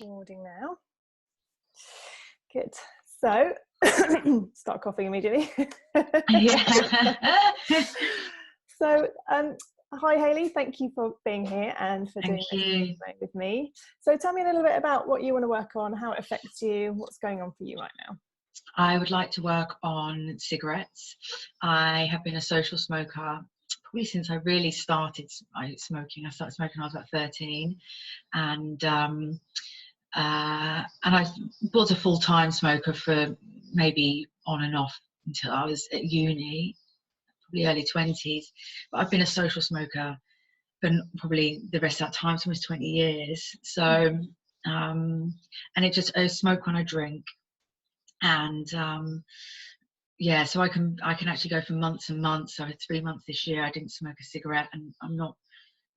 Recording now. Good. So, start coughing immediately. So, hi Hayley, thank you for being here and for doing this with me. So tell me a little bit about what you want to work on, how it affects you, what's going on for you right now. I would like to work on cigarettes. I have been a social smoker probably since I really started smoking. I started smoking when I was about 13, and I was a full-time smoker for maybe on and off until I was at uni, probably early 20s. But I've been a social smoker for probably the rest of that time, so almost 20 years. So, and I smoke when I drink. And yeah, so I can actually go for months and months. So I had 3 months this year I didn't smoke a cigarette, and I'm not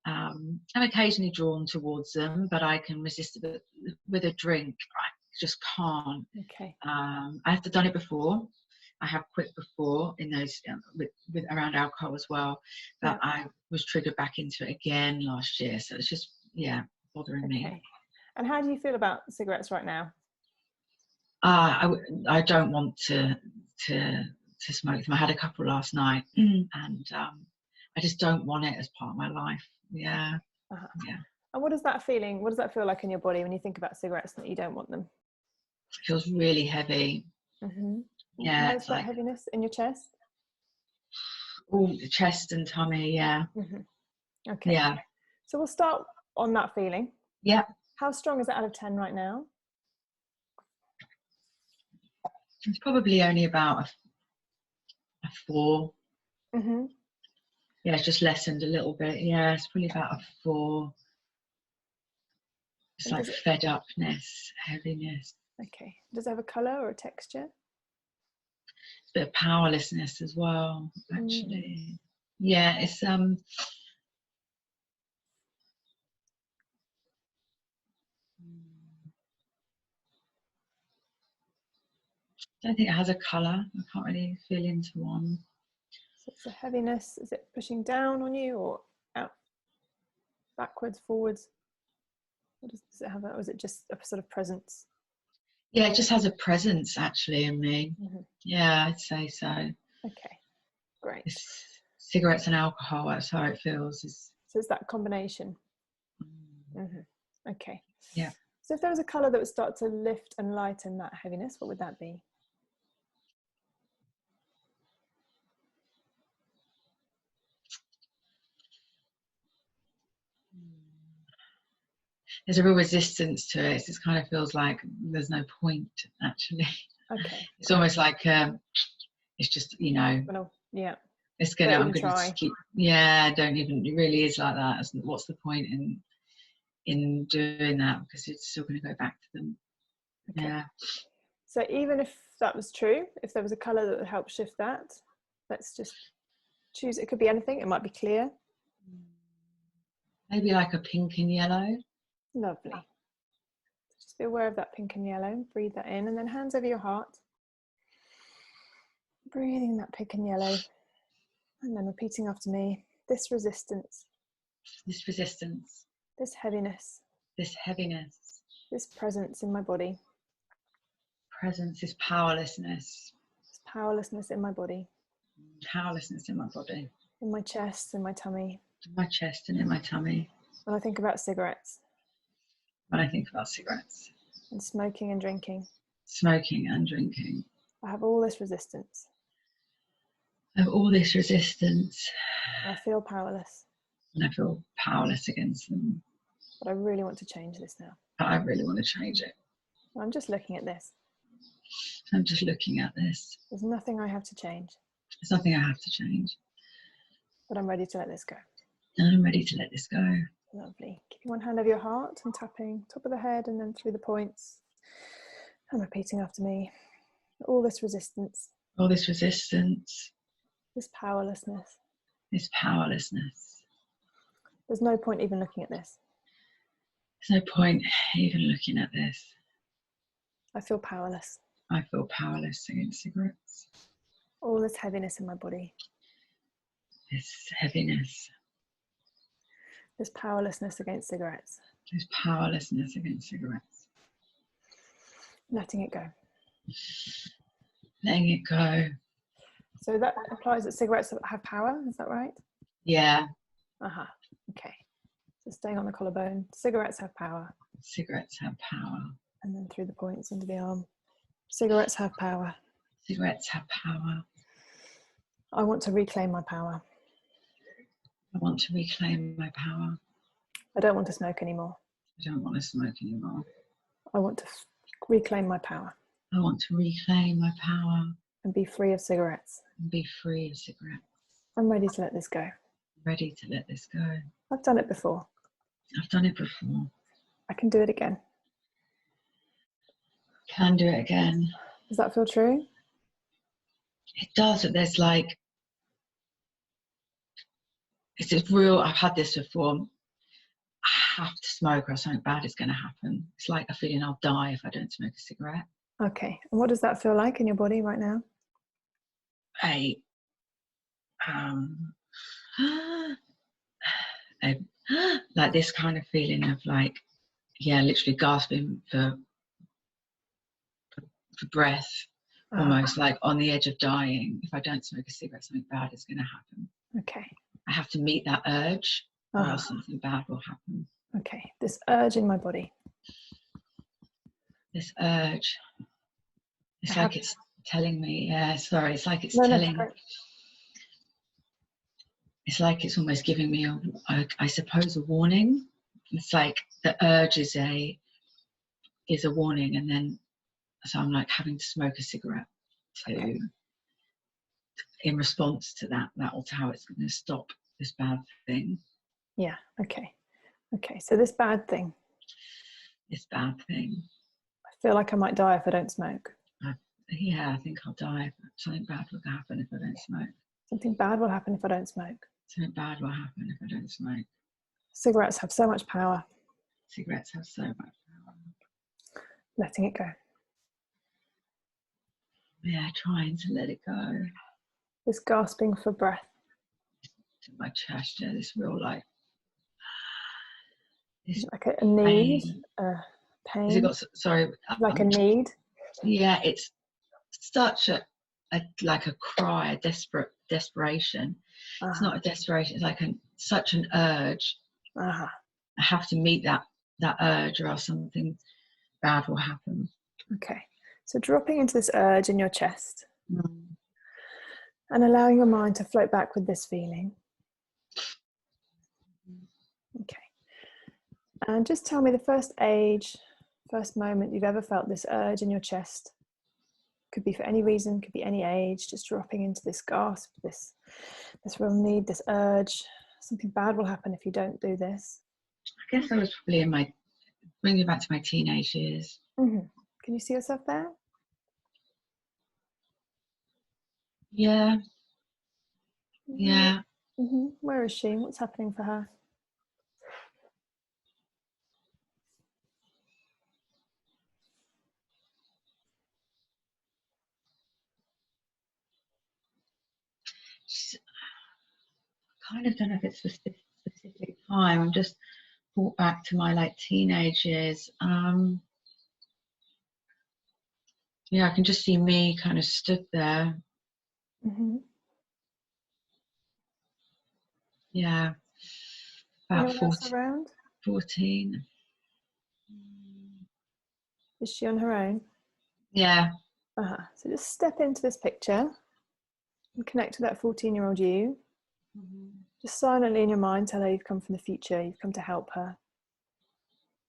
I'm occasionally drawn towards them, but I can resist it. With a drink I just can't. Okay. I have done it before. I have quit before in those with around alcohol as well, but Yeah. I was triggered back into it again last year, so it's just bothering me. And how do you feel about cigarettes right now? I don't want to smoke them. I had a couple last night, and I just don't want it as part of my life. Yeah. Yeah. And what does that feel like in your body when you think about cigarettes and that you don't want them? It feels really heavy. Mm-hmm. Yeah. Where's that heaviness in your chest? Oh, the chest and tummy. Yeah. Mm-hmm. Okay. Yeah. So we'll start on that feeling. Yeah. How strong is it out of 10 right now? It's probably only about a 4. Mm-hmm. Yeah, it's just lessened a little bit. Yeah, it's probably about a 4. It's like fed upness, heaviness. Okay. Does it have a colour or a texture? It's a bit of powerlessness as well, actually. Yeah, it's I don't think it has a colour. I can't really feel into one. So it's a heaviness. Is it pushing down on you or out, backwards, forwards? What does it have? Or is it just a sort of presence? Yeah, it just has a presence actually in me. Mm-hmm. Yeah, I'd say so. Okay, great. It's cigarettes and alcohol, that's how it feels. So it's that combination. Mm-hmm. Okay. Yeah. So if there was a colour that would start to lift and lighten that heaviness, what would that be? There's a real resistance to it. It kind of feels like there's no point, actually. Okay. It's almost like it's just, yeah. It's gonna. I'm gonna just keep. Yeah, don't even. It really is like that. What's the point in doing that? Because it's still going to go back to them. Okay. Yeah. So even if that was true, if there was a colour that would help shift that, let's just choose. It could be anything. It might be clear. Maybe like a pink and yellow. Lovely. Just be aware of that pink and yellow. Breathe that in, and then hands over your heart. Breathing that pink and yellow, and then repeating after me. This resistance. This resistance. This heaviness. This heaviness. This presence in my body. Presence is powerlessness. This powerlessness in my body. Powerlessness in my body. In my chest, in my tummy. In my chest and in my tummy. When I think about cigarettes. When I think about cigarettes. And smoking and drinking. Smoking and drinking. I have all this resistance. I have all this resistance. I feel powerless. And I feel powerless against them. But I really want to change this now. But I really want to change it. I'm just looking at this. I'm just looking at this. There's nothing I have to change. There's nothing I have to change. But I'm ready to let this go. And I'm ready to let this go. Lovely. Keeping one hand over your heart and tapping top of the head and then through the points. And repeating after me. All this resistance. All this resistance. This powerlessness. This powerlessness. There's no point even looking at this. There's no point even looking at this. I feel powerless. I feel powerless against cigarettes. All this heaviness in my body. This heaviness. This powerlessness against cigarettes. This powerlessness against cigarettes. Letting it go. Letting it go. So that implies that cigarettes have power, is that right? Yeah. Okay. So staying on the collarbone, cigarettes have power. Cigarettes have power. And then through the points into the arm. Cigarettes have power. Cigarettes have power. I want to reclaim my power. I want to reclaim my power. I don't want to smoke anymore. I don't want to smoke anymore. I want to reclaim my power. I want to reclaim my power. And be free of cigarettes. And be free of cigarettes. I'm ready to let this go. Ready to let this go. I've done it before. I've done it before. I can do it again. Can do it again. Does that feel true? It does. There's like, it's real. I've had this before. I have to smoke or something bad is going to happen. It's like a feeling I'll die if I don't smoke a cigarette. Okay. And what does that feel like in your body right now? Like this kind of feeling of like, yeah, literally gasping for breath, almost like on the edge of dying. If I don't smoke a cigarette, something bad is going to happen. Okay. I have to meet that urge or else something bad will happen. Okay. This urge in my body. This urge. It's like it's telling me, it's like it's it's like it's almost giving me I suppose a warning. It's like the urge is a warning, and then so I'm like having to smoke a cigarette in response to that will how it's going to stop this bad thing. Yeah. Okay. So this bad thing. I feel like I might die if I don't smoke. I think I'll die. Something bad will happen if I don't smoke. Something bad will happen if I don't smoke. Something bad will happen if I don't smoke. Cigarettes have so much power. Cigarettes have so much power. Letting it go. Yeah, trying to let it go. This gasping for breath. To my chest, yeah, this real like. This like a need, pain. Has it got, sorry. Like a need. Yeah, it's such a like a cry, a desperation. It's not a desperation. It's like such an urge. I have to meet that urge, or else something bad will happen. Okay. So dropping into this urge in your chest and allowing your mind to float back with this feeling. Okay. And just tell me the first moment you've ever felt this urge in your chest. Could be for any reason, could be any age, just dropping into this gasp, this real need, this urge. Something bad will happen if you don't do this. I guess I was probably bring you back to my teenage years. Can you see yourself there? Yeah. Yeah. Where is she? What's happening for her? I kind of don't know if it's a specific time. I'm just brought back to my teenage years. Yeah, I can just see me kind of stood there. Yeah, about 14. Is she on her own? Yeah. So just step into this picture and connect to that 14-year-old you. Just silently in your mind tell her you've come from the future, you've come to help her.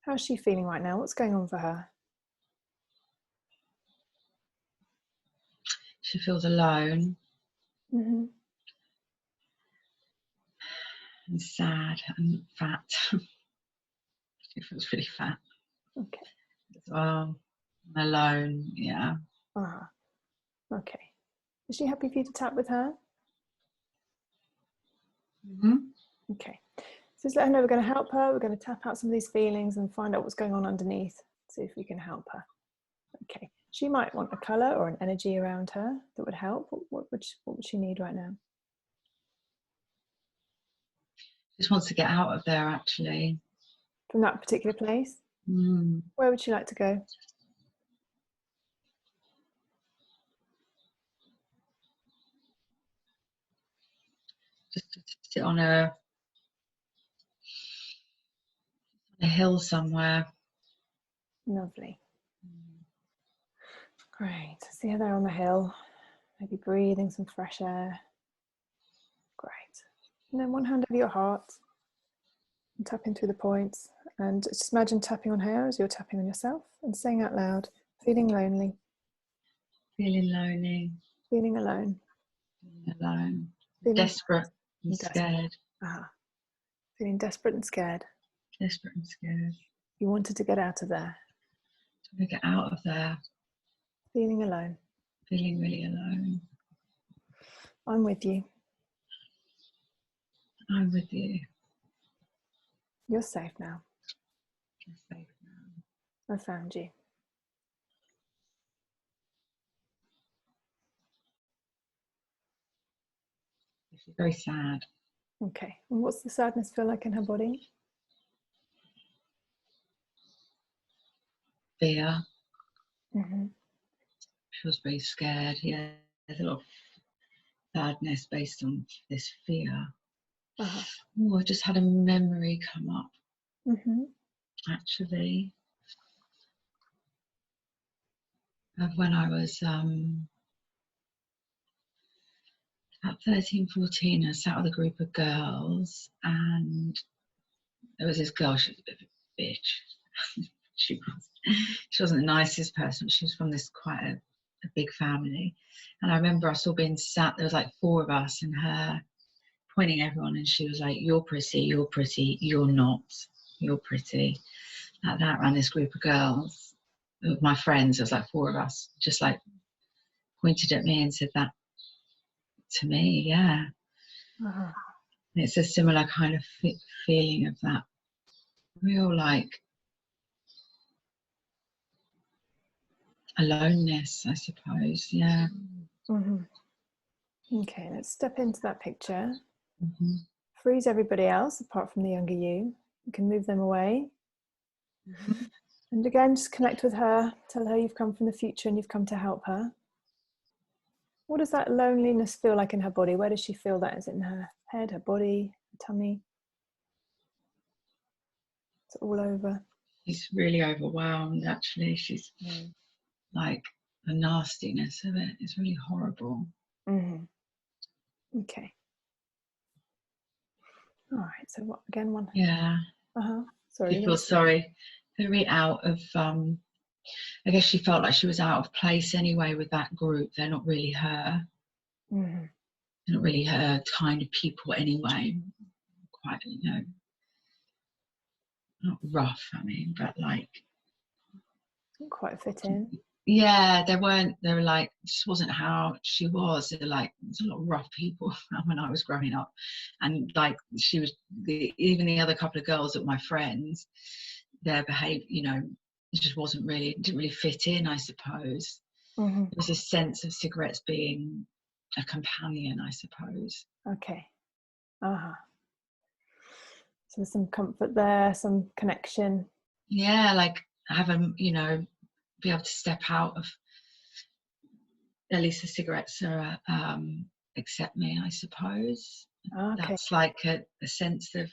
How's she feeling right now? What's going on for her? She feels alone. And sad and fat. She feels really fat. Okay. As well. Alone, yeah. Okay. Is she happy for you to tap with her? Okay. So just let her know we're going to help her. We're going to tap out some of these feelings and find out what's going on underneath. See if we can help her. Okay. She might want a colour or an energy around her that would help. What would she need right now? She just wants to get out of there, actually. From that particular place? Where would she like to go? Just to sit on a hill somewhere. Lovely. Great. See her there on the hill. Maybe breathing some fresh air. Great. And then one hand over your heart and tapping through the points. And just imagine tapping on her as you're tapping on yourself and saying out loud, feeling lonely. Feeling lonely. Feeling alone. Feeling alone. Feeling Desperate and desperate. scared. Feeling desperate and scared. Desperate and scared. You wanted to get out of there. To get out of there. Feeling alone. Feeling really alone. I'm with you. I'm with you. You're safe now. You're safe now. I found you. She's very sad. Okay. And what's the sadness feel like in her body? Fear. Mm-hmm. She was very scared. Yeah, there's a lot of sadness based on this fear. Oh, I just had a memory come up. Mm-hmm. Actually, of when I was about 13, 14, I sat with a group of girls, and there was this girl. She was a bit of a bitch. she wasn't the nicest person. She was from this quite a big family, and I remember us all being sat. There was like 4 of us, and her pointing at everyone, and she was like, "You're pretty. You're pretty. You're not. You're pretty." Like that, around this group of girls, with my friends. There was like 4 of us, just like pointed at me and said that to me. Yeah. And it's a similar kind of feeling of that real like aloneness, I suppose. Yeah. Mm-hmm. Okay, let's step into that picture. Mm-hmm. Freeze everybody else apart from the younger you. You can move them away. Mm-hmm. And again, just connect with her. Tell her you've come from the future and you've come to help her. What does that loneliness feel like in her body? Where does she feel that? Is it in her head, her body, her tummy? It's all over. She's really overwhelmed, actually. She's like, the nastiness of it is really horrible. Mm-hmm. Okay. All right. So what again? One. Yeah. Sorry. She feels sorry. Very out of. I guess she felt like she was out of place anyway with that group. They're not really her. Mm-hmm. They're not really her kind of people anyway. Quite, not rough. I mean, but like. Not quite fit in. Yeah, they were like, just wasn't how she was. They're like, there's a lot of rough people when I was growing up. And like, she was, even the other couple of girls that were my friends, their behaviour, it just didn't really fit in, I suppose. Mm-hmm. There was a sense of cigarettes being a companion, I suppose. Okay. So there's some comfort there, some connection. Yeah, like have a, be able to step out of, at least the cigarettes are accept me, I suppose. Okay. That's like a sense of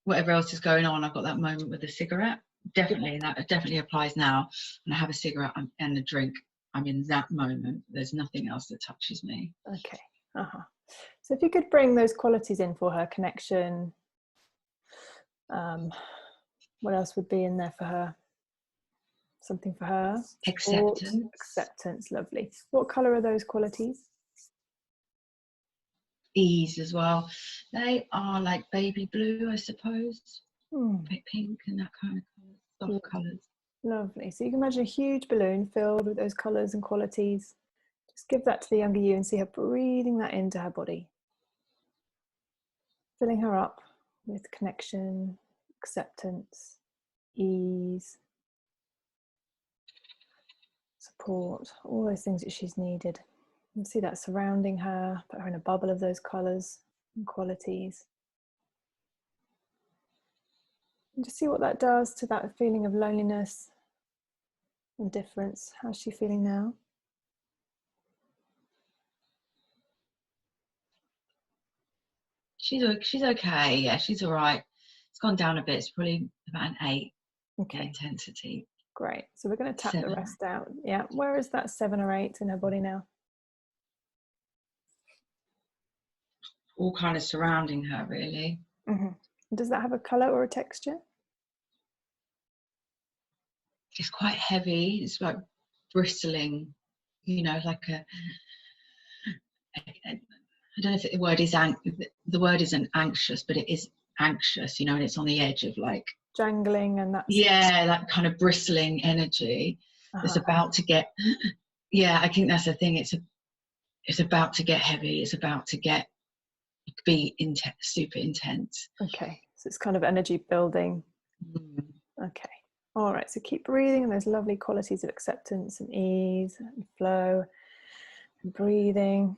whatever else is going on. I've got that moment with the cigarette. Definitely, that definitely applies now. When I have a cigarette and a drink, I'm in that moment. There's nothing else that touches me. Okay. So if you could bring those qualities in for her, connection, what else would be in there for her? Something for her? Acceptance. Support, acceptance, lovely. What colour are those qualities? Ease as well. They are like baby blue, I suppose. Pink and that kind of soft colours. Lovely. So you can imagine a huge balloon filled with those colours and qualities. Just give that to the younger you and see her breathing that into her body. Filling her up with connection, acceptance, ease, support, all those things that she's needed. And see that surrounding her, put her in a bubble of those colours and qualities. And just see what that does to that feeling of loneliness and difference. How's she feeling now? She's okay. Yeah, she's all right. It's gone down a bit. It's probably about an 8. Okay. Intensity. Great. So we're going to tap 7. the rest out. Yeah. Where is that 7 or 8 in her body now? All kind of surrounding her, really. Does that have a colour or a texture? It's quite heavy. It's like bristling, you know, like I don't know if the word is the word isn't anxious, but it is anxious, you know, and it's on the edge of like Jangling and that's that kind of bristling energy that's about to get. Yeah, I think that's the thing. It's about to get heavy. It's about to be intense, super intense. Okay, so it's kind of energy building. Okay, all right, so keep breathing and those lovely qualities of acceptance and ease and flow and breathing.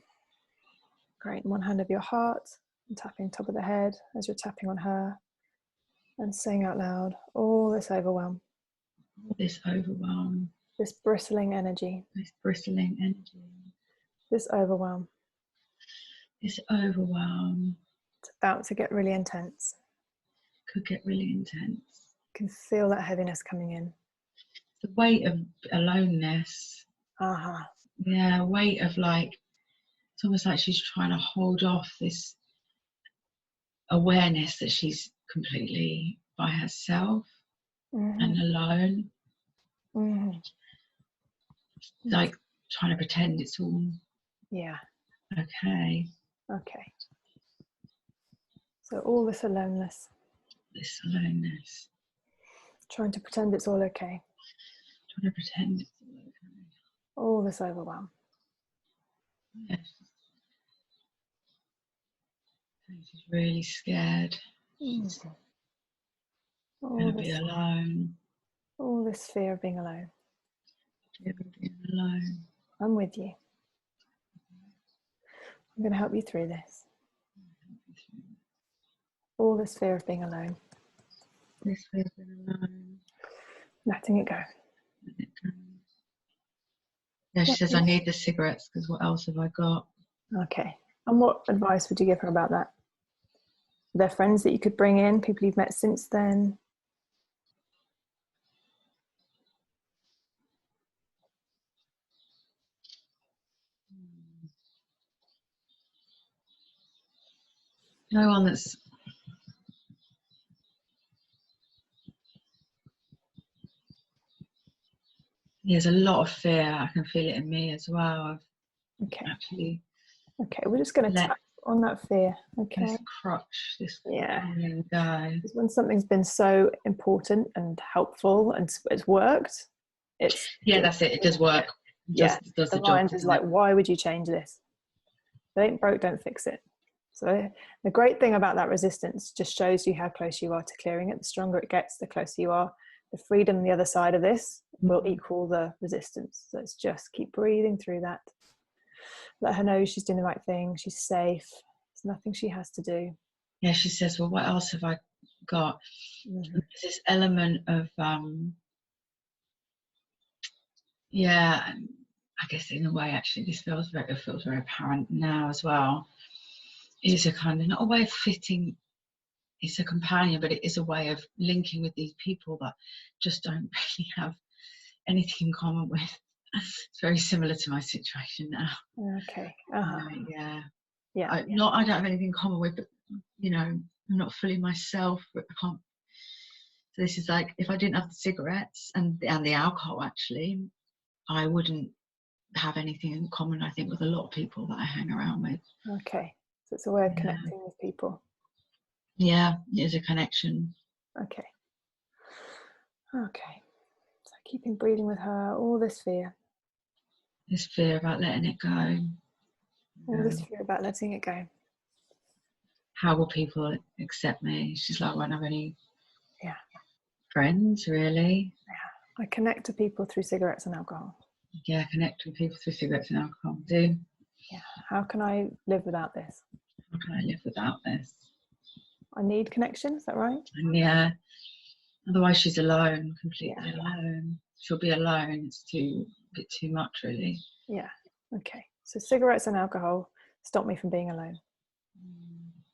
Great. One hand over your heart and tapping top of the head as you're tapping on her and saying out loud all this overwhelm, this overwhelm, this bristling energy, this bristling energy, this overwhelm, this overwhelm. It's about to get really intense. Could get really intense. You can feel that heaviness coming in. The weight of aloneness. Yeah, weight of like, it's almost like she's trying to hold off this awareness that she's completely by herself and alone. Like trying to pretend it's all okay. Okay. So all this aloneness. This aloneness. Trying to pretend it's all okay. Trying to pretend it's all okay. All this overwhelm. Yes. She's really scared. She's going to be alone. All this fear of being alone. Fear of being alone. I'm with you. I'm going to help you through this. All this fear of being alone. This fear of being alone. Letting it go. Let it go. Yeah, she says, I need the cigarettes because what else have I got? Okay. And what advice would you give her about that? Are there friends that you could bring in, people you've met since then? No one that's there's a lot of fear. I can feel it in me as well. Okay. Actually. Okay, we're just going to tap on that fear. Okay. This crutch, this guy. Because when something's been so important and helpful and it's worked, that's it. It does work. Does the mind job, is like, why would you change this? If it ain't broke, don't fix it. So the great thing about that resistance just shows you how close you are to clearing it. The stronger it gets, the closer you are. The freedom on the other side of this will equal the resistance. So it's just keep breathing through that. Let her know she's doing the right thing. She's safe. There's nothing she has to do. Yeah, she says, well, what else have I got? There's this element of, I guess in a way, actually, it feels very apparent now as well. It is a kind of, not a way of fitting, it's a companion, but it is a way of linking with these people that just don't really have anything in common with. It's very similar to my situation now. Okay. I don't have anything in common with, but I'm not fully myself. But I can't. So this is like, if I didn't have the cigarettes and the alcohol, actually, I wouldn't have anything in common, I think, with a lot of people that I hang around with. Okay, so it's a way of connecting with people. Yeah, it is a connection. Okay. So keeping breathing with her, all this fear. This fear about letting it go. All this fear about letting it go. How will people accept me? She's like, I won't have any friends, really. I connect to people through cigarettes and alcohol. Yeah, connect with people through cigarettes and alcohol. Do. Yeah. How can I live without this? How can I live without this? I need connection, is that right? And otherwise she's alone, completely alone. She'll be alone. It's a bit too much, really. Yeah. Okay. So cigarettes and alcohol stop me from being alone.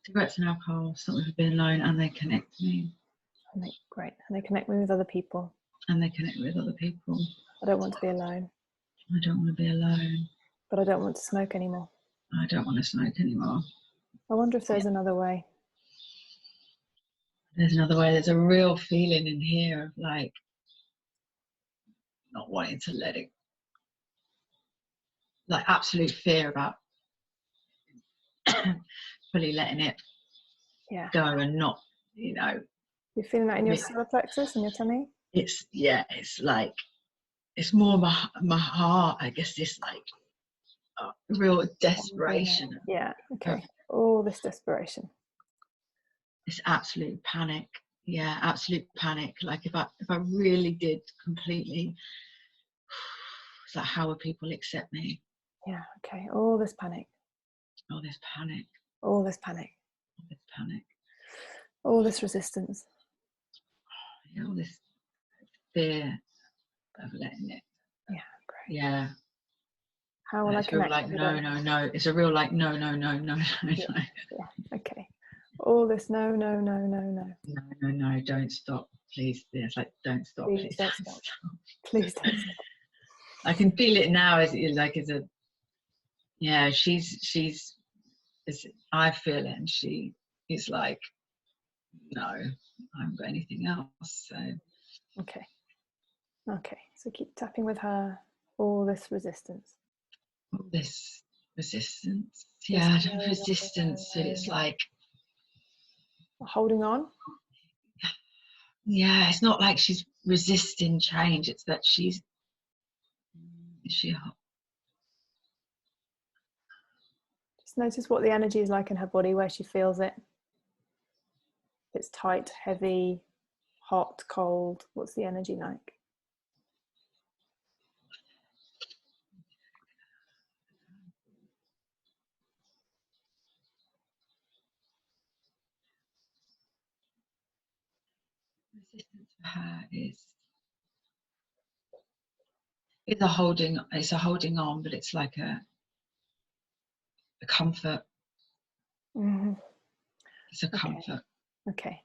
Cigarettes and alcohol stop me from being alone, and they connect me. Great. And they connect me with other people. And they connect with other people. I don't want to be alone. I don't want to be alone. But I don't want to smoke anymore. I don't want to smoke anymore. I wonder if there's another way. There's another way. There's a real feeling in here of like not wanting to let it, like absolute fear about fully letting it go and not, you know. You're feeling that in your solar plexus and your tummy? It's like, it's more my heart, I guess, this like real desperation. Yeah, okay. All this desperation. It's absolute panic. Yeah, absolute panic. Like if I really did completely, it's like, how would people accept me? Yeah, okay. All this panic. All this panic. All this panic. All this panic. All this resistance. Yeah, all this fear of letting it. Yeah, great. Yeah. How will I connect? Like no. It's a real like no. Yeah, okay. All this no. No, don't stop, please. Yeah, it's like don't stop, please don't stop. Please don't stop. I can feel it now as a, yeah, she's I feel it, and she is like, no, I haven't got anything else. So okay, so keep tapping with her. All this resistance. All this resistance. Yeah, resistance. So it's like holding on. Yeah, it's not like she's resisting change. It's that she. Just notice what the energy is like in her body, where she feels it. If it's tight, heavy, hot, cold. What's the energy like? Resistance for her is a holding on, but it's like a comfort. Mm-hmm. It's a comfort. Okay.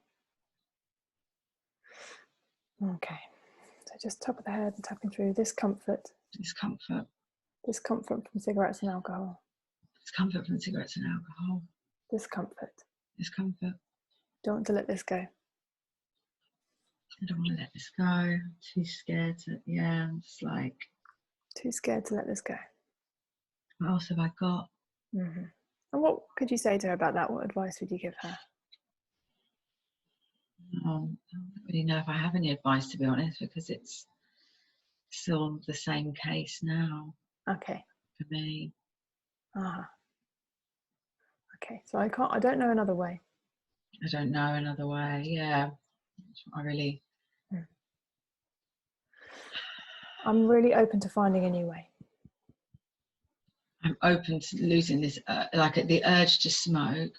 So just top of the head and tapping through discomfort. Discomfort from cigarettes and alcohol. Discomfort from cigarettes and alcohol. Discomfort. Don't want to let this go. I don't want to let this go. I'm too scared to. Yeah, I'm just like. Too scared to let this go. What else have I got? Mm-hmm. And what could you say to her about that? What advice would you give her? I don't really know if I have any advice, to be honest, because it's still the same case now. Okay. For me. Okay, so I don't know another way. I don't know another way. Yeah, I really. I'm really open to finding a new way. I'm open to losing this, like the urge to smoke.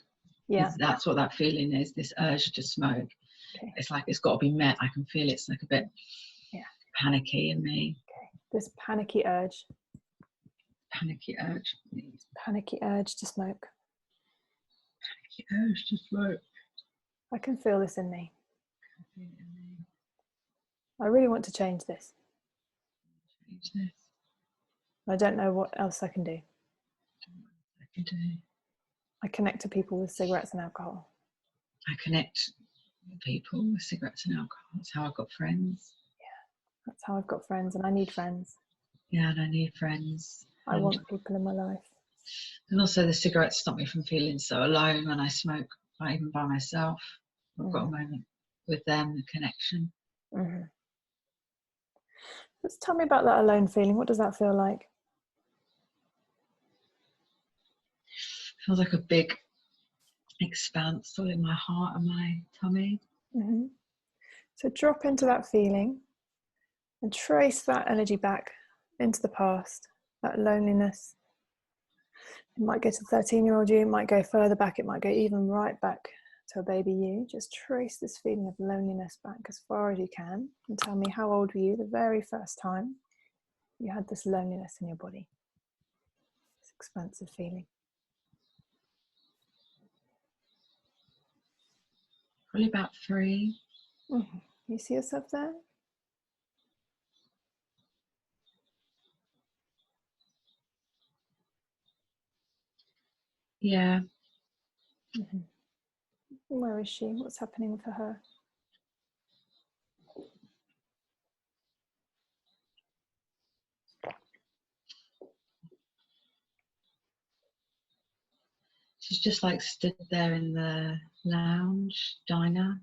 Yeah. That's what that feeling is, this urge to smoke. Okay. It's like it's got to be met. I can feel it's like a bit panicky in me. Okay. This panicky urge. Panicky urge. Panicky urge to smoke. Panicky urge to smoke. I can feel this in me. I really want to change this. I don't know what else I can do. I connect to people with cigarettes and alcohol. I connect with people with cigarettes and alcohol. That's how I've got friends. Yeah, that's how I've got friends, and I need friends. Yeah, and I need friends. I want people in my life. And also the cigarettes stop me from feeling so alone when I smoke, not even by myself. I've got a moment with them, the connection. Mm-hmm. Just tell me about that alone feeling. What does that feel like? Feels like a big expanse all in my heart and my tummy. Mm-hmm. So drop into that feeling and trace that energy back into the past, that loneliness. It might go to 13-year-old you, it might go further back, it might go even right back to a baby you. Just trace this feeling of loneliness back as far as you can and tell me, how old were you the very first time you had this loneliness in your body, this expansive feeling? Probably about 3. You see yourself there? Yeah. Where is she? What's happening for her? She's just like stood there in the lounge, diner.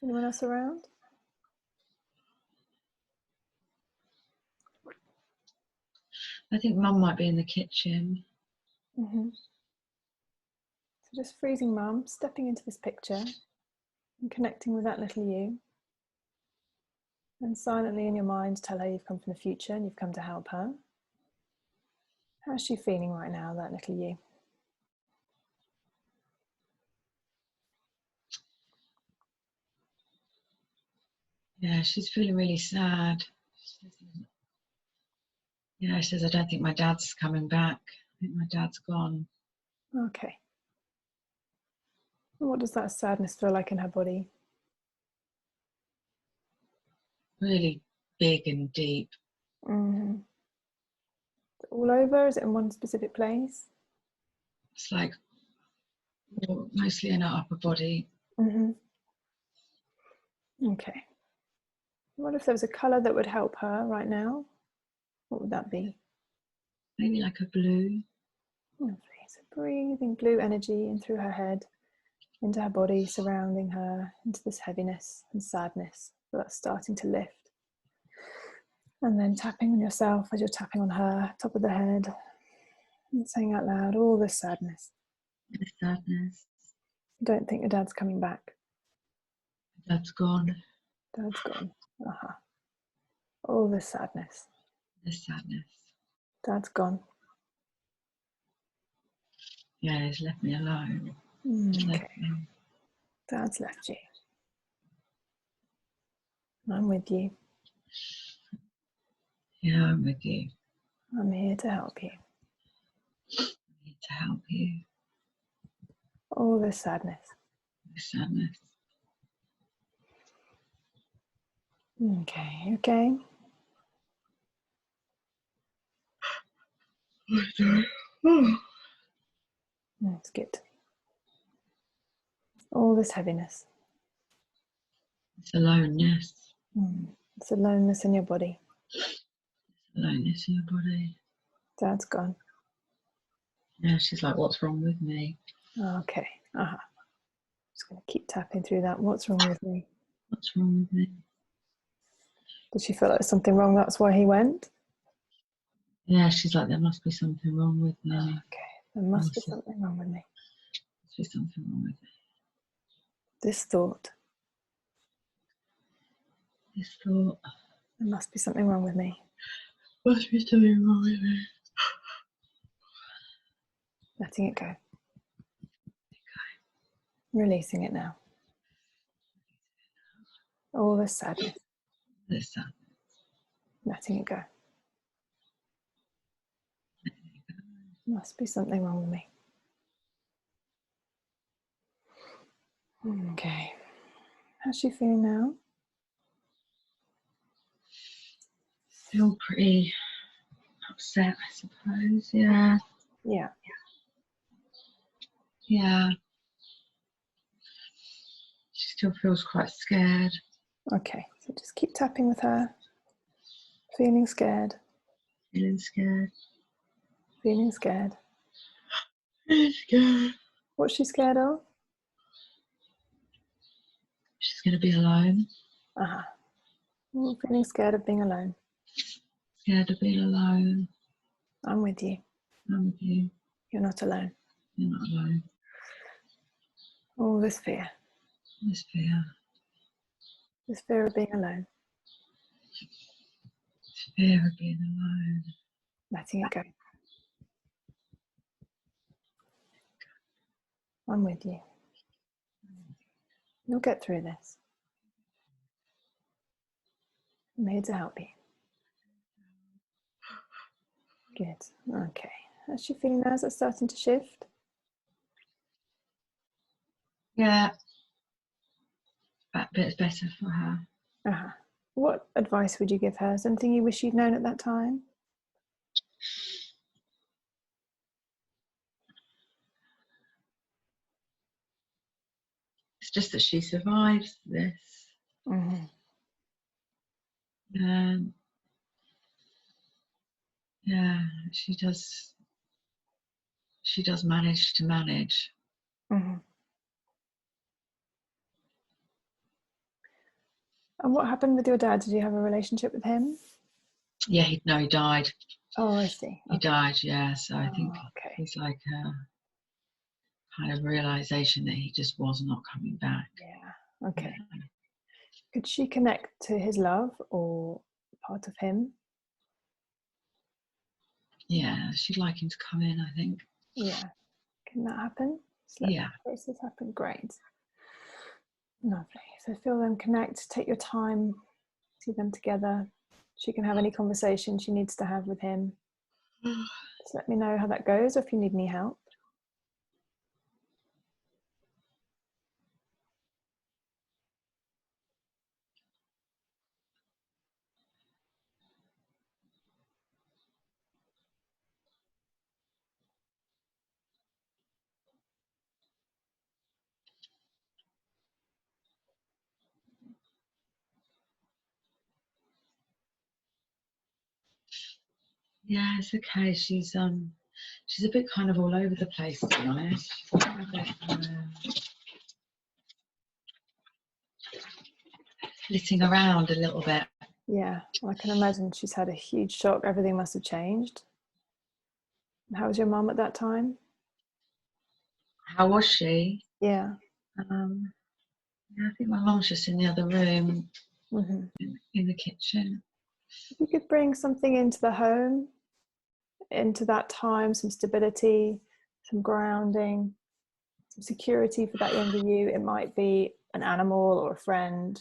Anyone else around? I think Mum might be in the kitchen. So just freezing Mum, stepping into this picture and connecting with that little you. And silently in your mind tell her you've come from the future and you've come to help her. How's she feeling right now, that little you? Yeah, she's feeling really sad. Yeah, she says, I don't think my dad's coming back. I think my dad's gone. Okay. And what does that sadness feel like in her body? Really big and deep. All over? Is it in one specific place? It's like mostly in her upper body. Okay. What if there was a colour that would help her right now? What would that be? Maybe like a blue. Lovely. So breathing blue energy in through her head, into her body, surrounding her, into this heaviness and sadness. So that's starting to lift. And then tapping on yourself as you're tapping on her, top of the head, and saying out loud all this sadness. The sadness. Don't think your dad's coming back. Dad's gone. Dad's gone. All this sadness. The sadness. Dad's gone. Yeah, he's left me alone. Okay. Dad's left you. I'm with you. Yeah, I'm with you. I'm here to help you. I need to help you. All this sadness. The sadness. Okay, okay. That's good. All this heaviness. It's aloneness. It's aloneness in your body. Aloneness in your body. Dad's gone. Yeah, she's like, what's wrong with me? Okay. Just going to keep tapping through that. What's wrong with me? What's wrong with me? Did she feel like there's something wrong? That's why he went? Yeah, she's like, there must be something wrong with me. Okay. There must be something wrong with me. There must be something wrong with me. This thought. This thought. There must be something wrong with me. Must be something wrong with me. Letting it go. Releasing it now. All this sadness. This sadness. Letting it go. Must be something wrong with me. Okay. How's she feeling now? Feel pretty upset, I suppose. Yeah. Yeah. Yeah. She still feels quite scared. Okay. So just keep tapping with her. Feeling scared. Feeling scared. Feeling scared. Feeling scared. What's she scared of? She's going to be alone. Feeling scared of being alone. Scared of being alone. I'm with you. I'm with you. You're not alone. You're not alone. All this fear. This fear. This fear of being alone. This fear of being alone. Letting it go. I'm with you. You'll get through this. I'm here to help you. Good. Okay. How's she feeling now? Is it starting to shift? Yeah, that bit's better for her. Uh-huh. What advice would you give her? Something you wish you'd known at that time? It's just that she survives this. Mm-hmm. Yeah, she does manage to manage. Mm-hmm. And what happened with your dad? Did you have a relationship with him? Yeah, he died. Oh, I see. He died, yeah. So I think Okay. it's like a kind of realization that he just was not coming back. Yeah. Okay. Yeah. Could she connect to his love or part of him? Yeah, she'd like him to come in, I think. Yeah. Can that happen? Just let Yeah. that process happen. Great. Lovely. So feel them connect. Take your time. See them together. She can have any conversation she needs to have with him. Just let me know how that goes, or if you need any help. Yeah, it's okay. She's a bit kind of all over the place, to be honest. Flitting around a little bit. Yeah, I can imagine she's had a huge shock. Everything must have changed. How was your mum at that time? How was she? Yeah. Yeah, I think my mum's just in the other room, Mm-hmm. in the kitchen. If you could bring something into the home, into that time, some stability, some grounding, some security for that younger you, it might be an animal or a friend,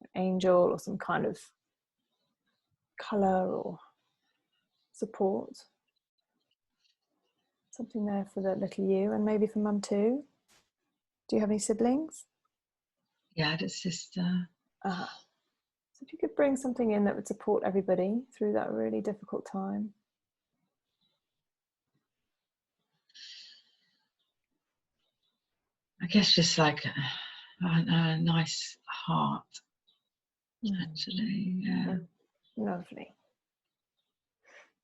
an angel, or some kind of colour or support. Something there for the little you, and maybe for mum too. Do you have any siblings? Yeah, I had a sister. So if you could bring something in that would support everybody through that really difficult time. I guess just like a nice heart, actually. Yeah. Lovely.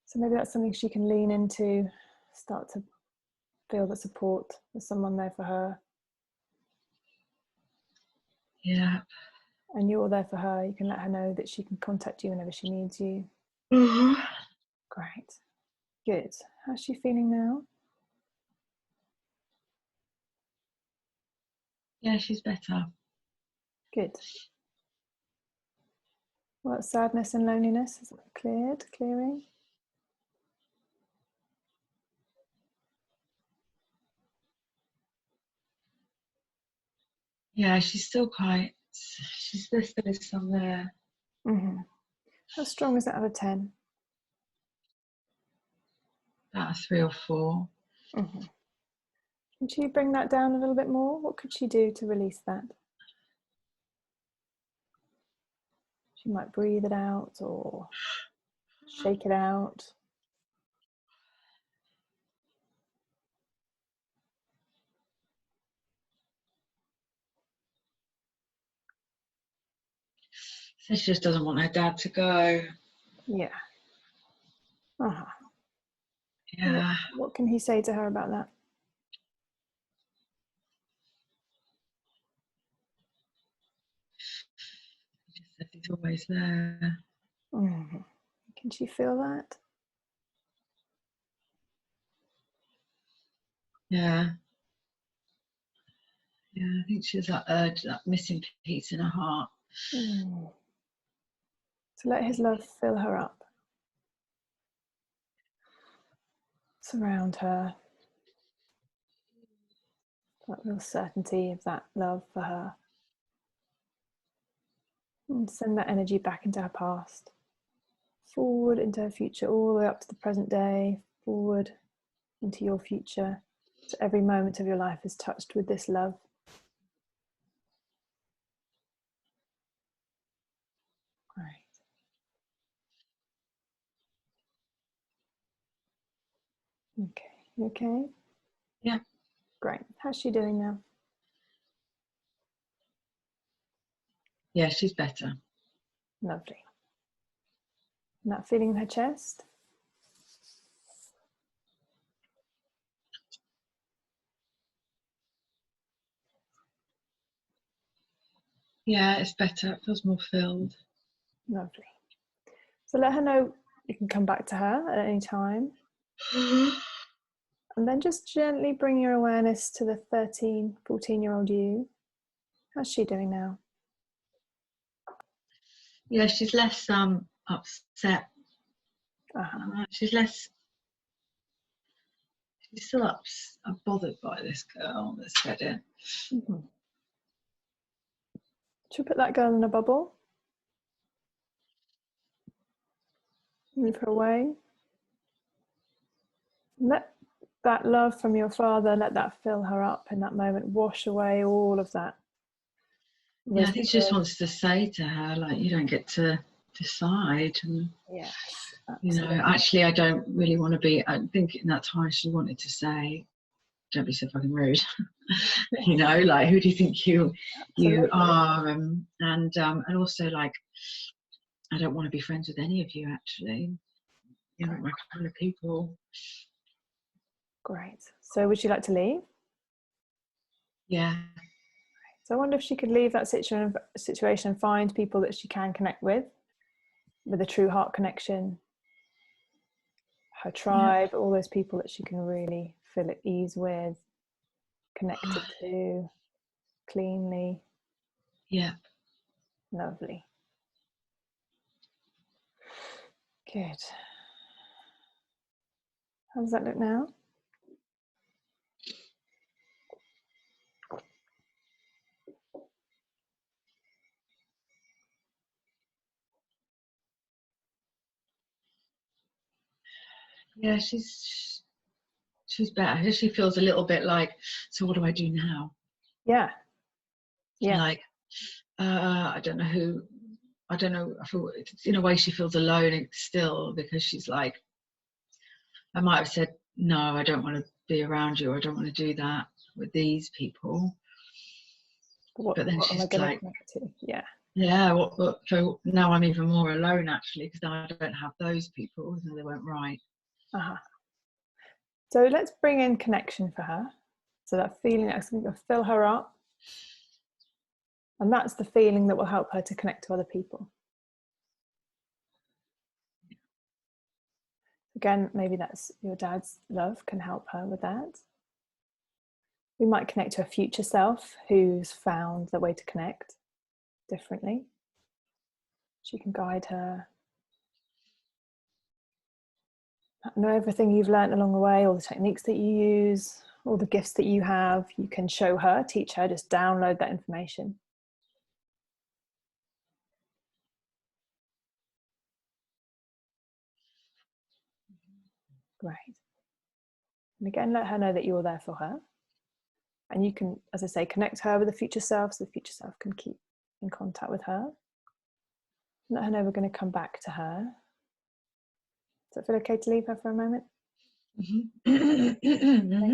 So maybe that's something she can lean into, start to feel the support. There's someone there for her. Yeah. And you're there for her. You can let her know that she can contact you whenever she needs you. Mm-hmm. Great. Good. How's she feeling now? Yeah, she's better. Good. Well, sadness and loneliness is clearing. Yeah, she's still there's some there. Mm-hmm. How strong is that out of 10? About a 3 or 4. Mm-hmm. Can she bring that down a little bit more? What could she do to release that? She might breathe it out or shake it out. So she just doesn't want her dad to go. Yeah. Uh-huh. Yeah. What can he say to her about that? Just that he's always there. Mm-hmm. Can she feel that? Yeah. Yeah, I think she's that urge, that missing piece in her heart. Mm. So let his love fill her up. Surround her. That real certainty of that love for her. And send that energy back into her past. Forward into her future, all the way up to the present day. Forward into your future. So every moment of your life is touched with this love. Great. Okay. You okay? Yeah. Great. How's she doing now? Yeah, she's better. Lovely. And that feeling in her chest? Yeah, it's better. It feels more filled. Lovely. So let her know you can come back to her at any time. And then just gently bring your awareness to the 13, 14-year-old you. How's she doing now? Yeah, she's less upset. She's less. She's still bothered by this girl that said it. Mm-hmm. Should we put that girl in a bubble? Move her away. Let that love from your father, let that fill her up in that moment. Wash away all of that. Yeah, I think she just wants to say to her, like, you don't get to decide. And, yes, you know, actually, I don't really want to be. I think in that time she wanted to say, don't be so fucking rude. You know, like, who do you think you are? And also, like, I don't want to be friends with any of you, actually. You're not my kind of people. Great. So would you like to leave? Yeah. So I wonder if she could leave that situation and find people that she can connect with a true heart connection, her tribe, all those people that she can really feel at ease with, connected to, cleanly. Yeah. Lovely. Good. How does that look now? Yeah, she's better. She feels a little bit like, so what do I do now? Yeah. Yeah. Like, I don't know who. I don't know. I feel in a way she feels alone still, because she's like, I might have said no, I don't want to be around you, or I don't want to do that with these people. But then she's like, yeah. So now I'm even more alone, actually, because now I don't have those people, so they weren't right. So let's bring in connection for her. So that feeling that's going to fill her up. And that's the feeling that will help her to connect to other people. Again, maybe that's your dad's love can help her with that. We might connect to a future self who's found the way to connect differently. She can guide her. Know everything you've learned along the way, all the techniques that you use, all the gifts that you have, you can show her, teach her, just download that information. Great. And again, let her know that you're there for her. And you can, as I say, connect her with the future self so the future self can keep in contact with her. Let her know we're going to come back to her. Does it feel okay to leave her for a moment? Then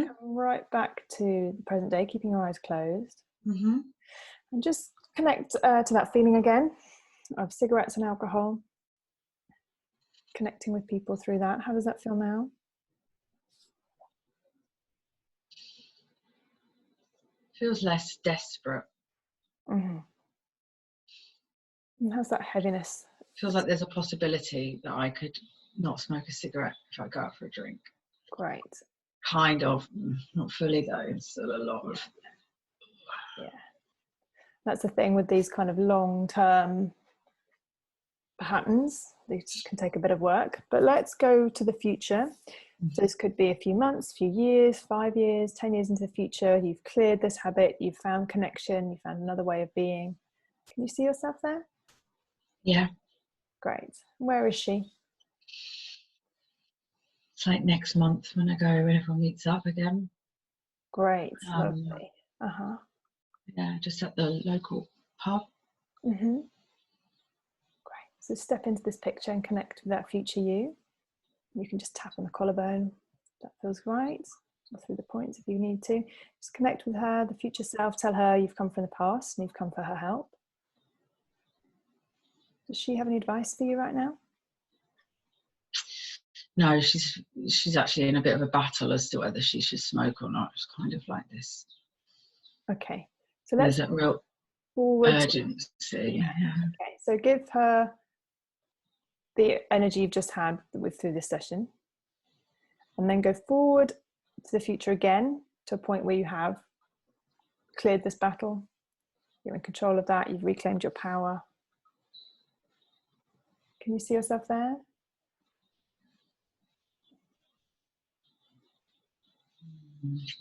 come right back to the present day, keeping your eyes closed. And just connect to that feeling again of cigarettes and alcohol. Connecting with people through that. How does that feel now? Feels less desperate. And how's that heaviness? Feels like there's a possibility that I could not smoke a cigarette if I go out for a drink. Great. Kind of, not fully though. It's still a lot of. Yeah. That's the thing with these kind of long-term patterns. They can take a bit of work, but let's go to the future. So this could be a few months, a few years, 5 years, 10 years into the future. You've cleared this habit, you've found connection, you found another way of being. Can you see yourself there? Yeah. Great. Where is she? It's like next month when everyone meets up again. Great. Lovely. Yeah, just at the local pub. Great. So step into this picture and connect with that future you. You can just tap on the collarbone. That feels right. Or through the points if you need to. Just connect with her, the future self. Tell her you've come from the past and you've come for her help. Does she have any advice for you right now? No, she's actually in a bit of a battle as to whether she should smoke or not. It's kind of like this. Okay, so let's there's a real forward. urgency. Yeah. Okay, so give her the energy you've just had through this session, and then go forward to the future again to a point where you have cleared this battle. You're in control of that. You've reclaimed your power. Can you see yourself there?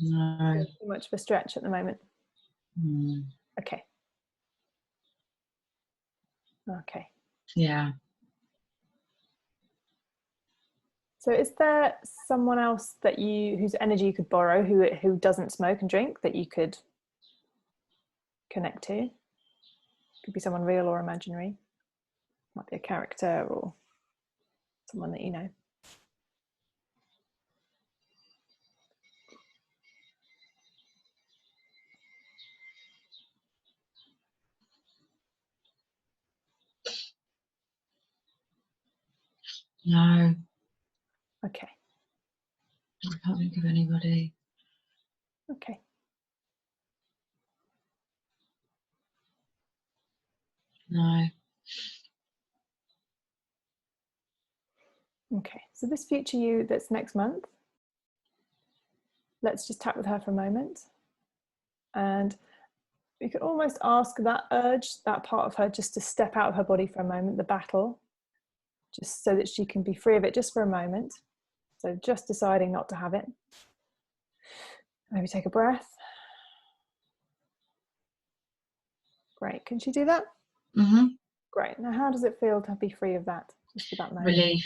No. Too much of a stretch at the moment. Mm. Okay. Okay. Yeah. So is there someone else that whose energy you could borrow, who doesn't smoke and drink, that you could connect to? Could be someone real or imaginary. Might be a character or someone that you know. No. Okay. I can't think of anybody. Okay. No. Okay. So this future you that's next month, let's just tap with her for a moment. And you could almost ask that urge, that part of her, just to step out of her body for a moment, the battle, just so that she can be free of it just for a moment. So just deciding not to have it. Maybe take a breath. Great. Can she do that? Mm-hmm. Great. Now, how does it feel to be free of that, just for that moment? Relief.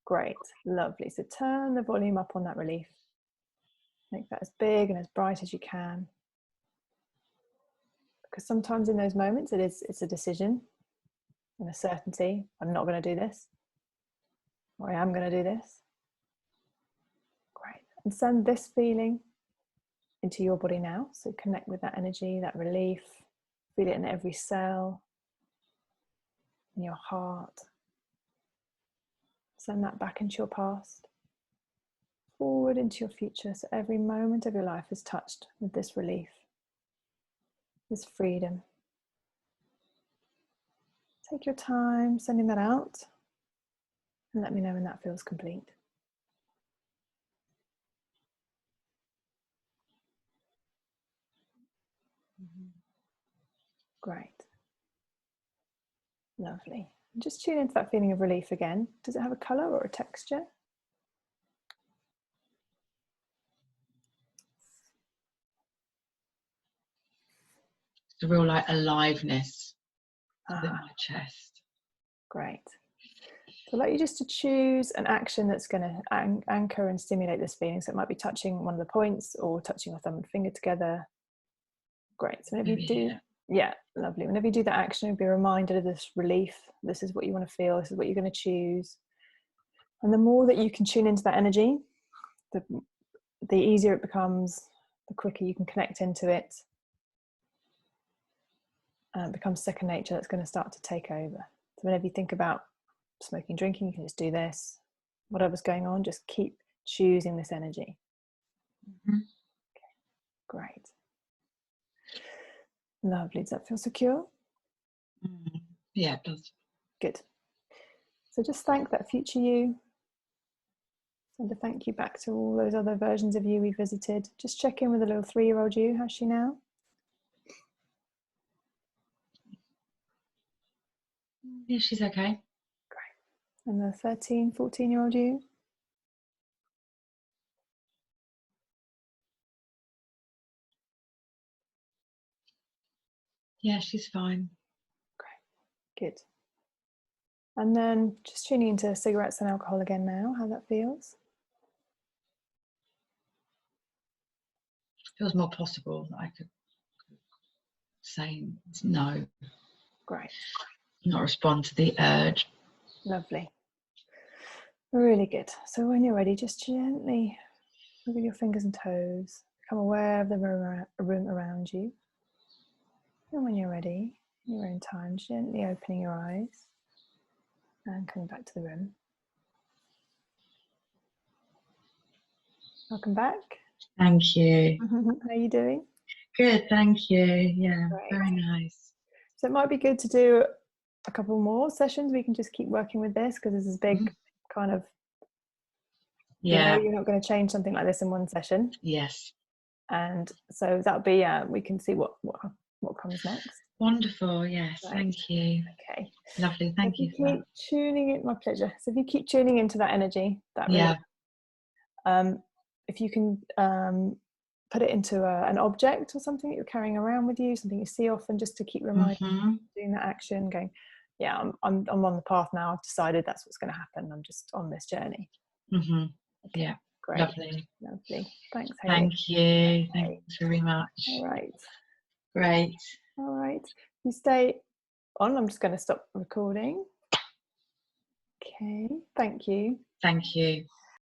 Great. Lovely. So turn the volume up on that relief. Make that as big and as bright as you can. Because sometimes in those moments, it's a decision and a certainty. I'm not going to do this. Or I am going to do this. Great. And send this feeling into your body now. So connect with that energy, that relief. Feel it in every cell, in your heart. Send that back into your past, forward into your future. So every moment of your life is touched with this relief, this freedom. Take your time sending that out and let me know when that feels complete. Great. Lovely. Just tune into that feeling of relief again. Does it have a colour or a texture? It's a real like aliveness in my chest. Great. So I'd like you just to choose an action that's going to anchor and stimulate this feeling. So it might be touching one of the points or touching your thumb and finger together. Great. So whenever you do, yeah, lovely. Whenever you do that action, be reminded of this relief. This is what you want to feel. This is what you're going to choose. And the more that you can tune into that energy, the easier it becomes, the quicker you can connect into it. And it becomes second nature. That's going to start to take over. So whenever you think about smoking, drinking, you can just do this. Whatever's going on, just keep choosing this energy. Mm-hmm. Okay, great. Lovely. Does that feel secure? Yeah, it does. Good. So just thank that future you. Send a thank you back to all those other versions of you we visited. Just check in with the little 3-year-old you. How's she now? Yeah, she's okay. Great. And the 13, 14-year-old you? Yeah, she's fine. Great. Good. And then just tuning into cigarettes and alcohol again now, how that feels. Feels more possible that I could say no. Great. not respond to the urge. Lovely. Really good. So when you're ready, just gently wiggle your fingers and toes. Become aware of the room around you. And when you're ready, in your own time, gently opening your eyes and coming back to the room. Welcome back. Thank you. How are you doing? Good, thank you. Yeah, Great. very nice. So it might be good to do a couple more sessions. We can just keep working with this because this is big kind of, Yeah. you're not going to change something like this in one session. Yes. And so that'll be, we can see what comes next. Wonderful, yes, Right. thank you. Okay. Lovely, thank you for that. Keep tuning in, my pleasure. So if you keep tuning into that energy, that really, if you can put it into an object or something that you're carrying around with you, something you see often, just to keep reminding, doing that action, going, yeah, I'm on the path now. I've decided that's what's going to happen. I'm just on this journey. Okay, yeah, great, lovely. Thanks, Hayley. Thank you. Thanks very much. All right. Great. All right. You stay on. I'm just going to stop recording. Okay. Thank you. Thank you.